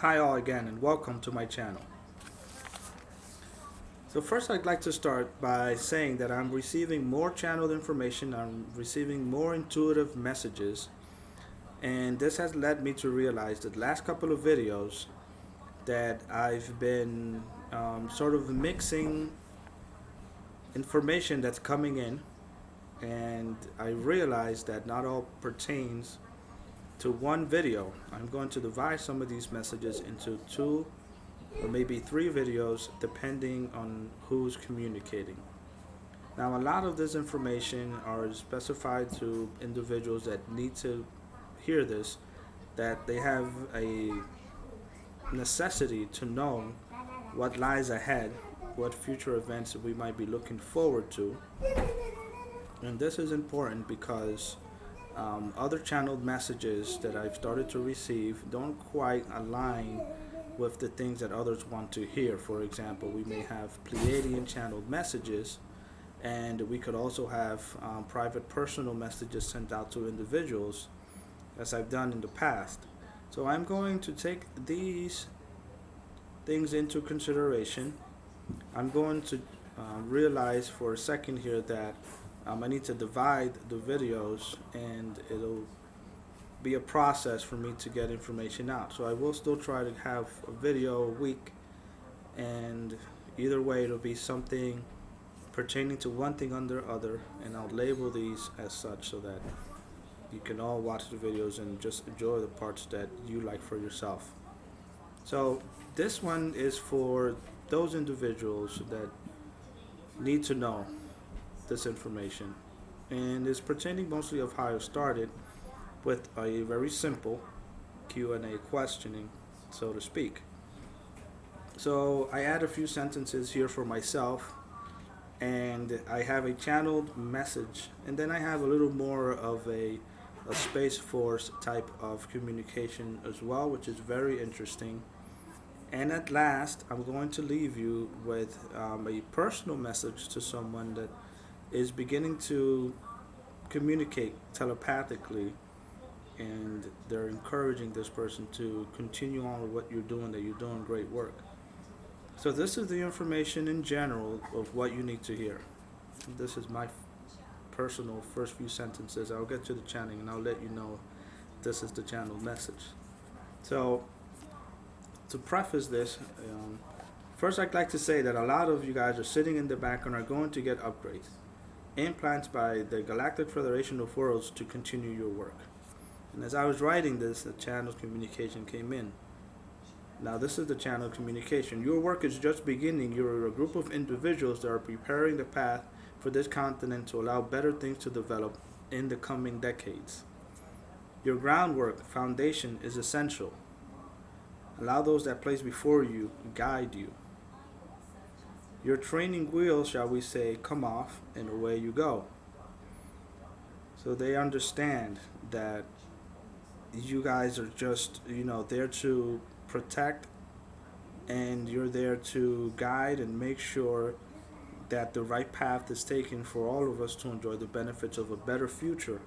Hi all again and welcome to my channel. So first I'd like to start by saying that I'm receiving more channeled information, I'm receiving more intuitive messages, and this has led me to realize that the last couple of videos that I've been sort of mixing information that's coming in, and I realized that not all pertains to one video. I'm going to divide some of these messages into two or maybe three videos depending on who's communicating. Now, a lot of this information are specified to individuals that need to hear this, that they have a necessity to know what lies ahead, what future events we might be looking forward to. And this is important because other channeled messages that I've started to receive don't quite align with the things that others want to hear. For example, we may have Pleiadian channeled messages, and we could also have private personal messages sent out to individuals, as I've done in the past. So I'm going to take these things into consideration. I'm going to realize for a second here that I need to divide the videos, and it'll be a process for me to get information out. So I will still try to have a video a week, and either way it'll be something pertaining to one thing under other, and I'll label these as such so that you can all watch the videos and just enjoy the parts that you like for yourself. So this one is for those individuals that need to know this information, and is pertaining mostly of how I started with a very simple Q&A questioning, so to speak. So I add a few sentences here for myself, and I have a channeled message, and then I have a little more of a Space Force type of communication as well, which is very interesting. And at last, I'm going to leave you with a personal message to someone that is beginning to communicate telepathically, and they're encouraging this person to continue on with what you're doing, that you're doing great work. So this is the information in general of what you need to hear. This is my personal first few sentences. I'll get to the chanting and I'll let you know this is the channel message. So to preface this, first I'd like to say that a lot of you guys are sitting in the back and are going to get upgrades, implants by the Galactic Federation of Worlds to continue your work. And as I was writing this, the channel communication came in. Now this is the channel communication. Your work is just beginning. You're a group of individuals that are preparing the path for this continent to allow better things to develop in the coming decades. Your groundwork, foundation, is essential. Allow those that place before you guide you. Your training wheels, shall we say, come off, and away you go. So they understand that you guys are just, there to protect, and you're there to guide and make sure that the right path is taken for all of us to enjoy the benefits of a better future.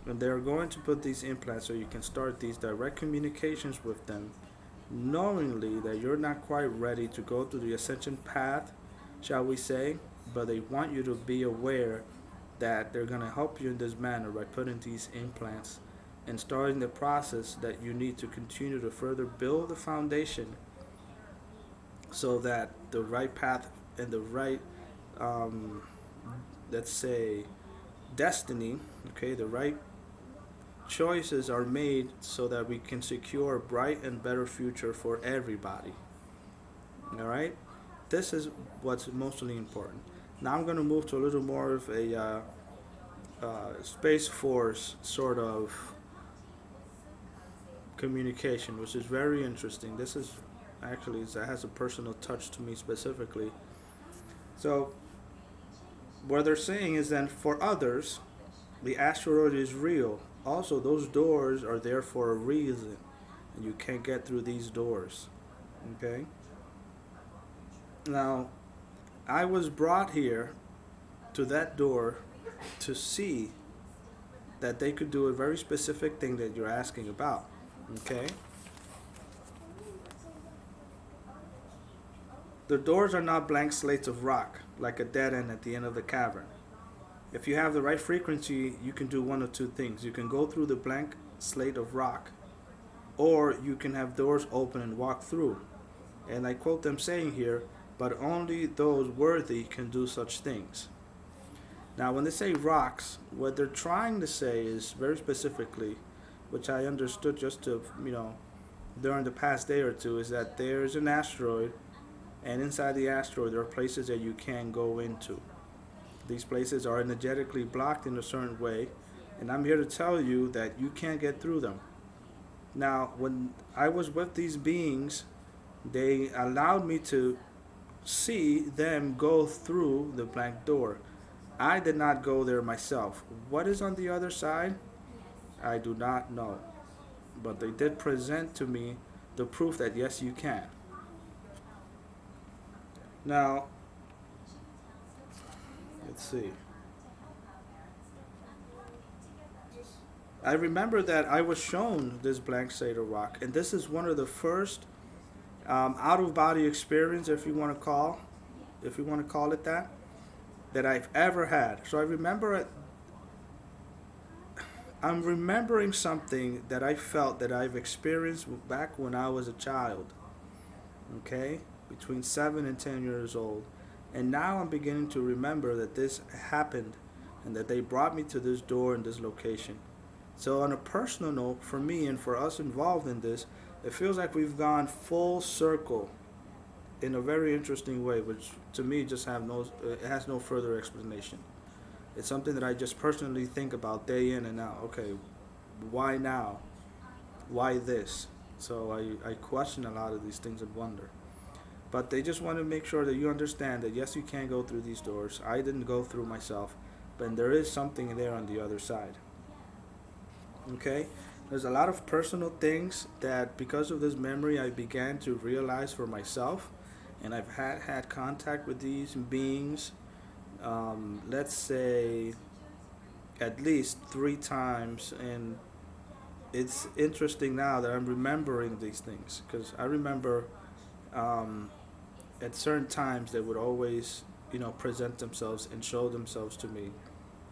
And they're going to put these implants so you can start these direct communications with them, knowingly that you're not quite ready to go through the ascension path, shall we say, but they want you to be aware that they're going to help you in this manner by putting these implants and starting the process that you need to continue to further build the foundation so that the right path and the right, let's say, destiny, okay, the right choices are made so that we can secure a bright and better future for everybody. All right, this is what's mostly important. Now I'm going to move to a little more of a Space Force sort of communication, which is very interesting. This is actually, it has a personal touch to me specifically. So what they're saying is that for others, the asteroid is real. Also, those doors are there for a reason, and you can't get through these doors. Okay? Now, I was brought here to that door to see that they could do a very specific thing that you're asking about. Okay? The doors are not blank slates of rock, like a dead end at the end of the cavern. If you have the right frequency, you can do one of two things. You can go through the blank slate of rock, or you can have doors open and walk through. And I quote them saying here, but only those worthy can do such things. Now, when they say rocks, what they're trying to say is very specifically, which I understood just to, during the past day or two, is that there's an asteroid, and inside the asteroid there are places that you can't go into. These places are energetically blocked in a certain way, and I'm here to tell you that you can't get through them. Now, when I was with these beings, they allowed me to see them go through the blank door. I did not go there myself. What is on the other side? I do not know. But they did present to me the proof that yes, you can. Now, let's see. I remember that I was shown this blank slate of rock, and this is one of the first out-of-body experience, if you want to call it that I've ever had. So I remember it. I'm remembering something that I felt that I've experienced back when I was a child. Okay, between 7 and 10 years old, and now I'm beginning to remember that this happened, and that they brought me to this door in this location. So on a personal note, for me and for us involved in this, it feels like we've gone full circle in a very interesting way, which to me just it has no further explanation. It's something that I just personally think about day in and out. Okay, why now? Why this? So I question a lot of these things and wonder. But they just want to make sure that you understand that yes, you can go through these doors. I didn't go through myself, but there is something there on the other side. Okay? There's a lot of personal things that because of this memory I began to realize for myself, and I've had contact with these beings, let's say at least 3 times, and it's interesting now that I'm remembering these things, because I remember at certain times they would always present themselves and show themselves to me,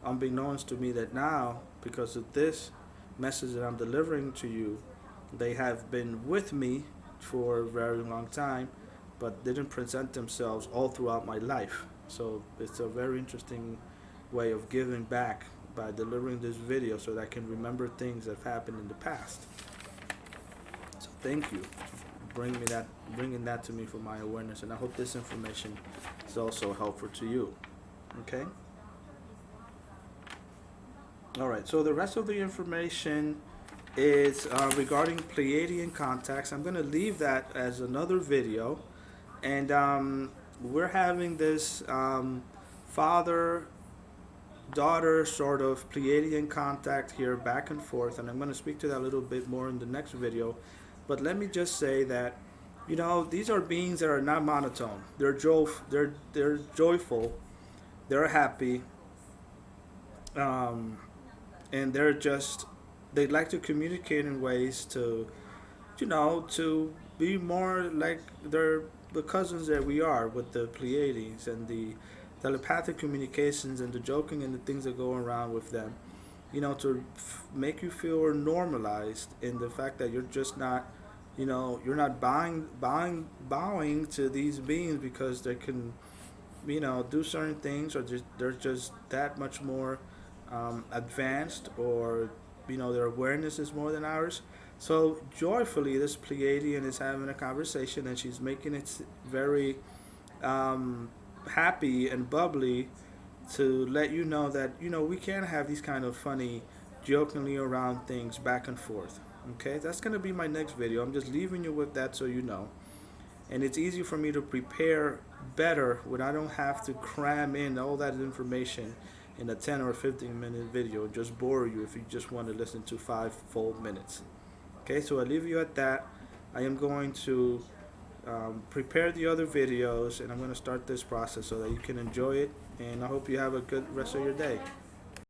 unbeknownst to me that now, because of this message that I'm delivering to you, they have been with me for a very long time, but didn't present themselves all throughout my life. So it's a very interesting way of giving back by delivering this video so that I can remember things that have happened in the past. So thank you for bringing that to me for my awareness, and I hope this information is also helpful to you. Okay? Alright, so the rest of the information is regarding Pleiadian contacts. I'm going to leave that as another video. And we're having this father-daughter sort of Pleiadian contact here back and forth. And I'm going to speak to that a little bit more in the next video. But let me just say that, these are beings that are not monotone. They're joyful. They're happy. And they'd like to communicate in ways to be more like the cousins that we are with the Pleiades, and the telepathic communications and the joking and the things that go around with them, to make you feel normalized in the fact that you're just not, you're not bowing to these beings because they can, do certain things, or they're just that much more advanced, or their awareness is more than ours. So joyfully this Pleiadian is having a conversation, and she's making it very happy and bubbly to let you know that we can have these kind of funny jokingly around things back and forth. Okay, that's going to be my next video. I'm just leaving you with that so you know. And it's easy for me to prepare better when I don't have to cram in all that information in a 10 or 15-minute video and just bore you if you just want to listen to 5 full minutes. Okay, so I leave you at that. I am going to prepare the other videos, and I'm going to start this process so that you can enjoy it, and I hope you have a good rest of your day.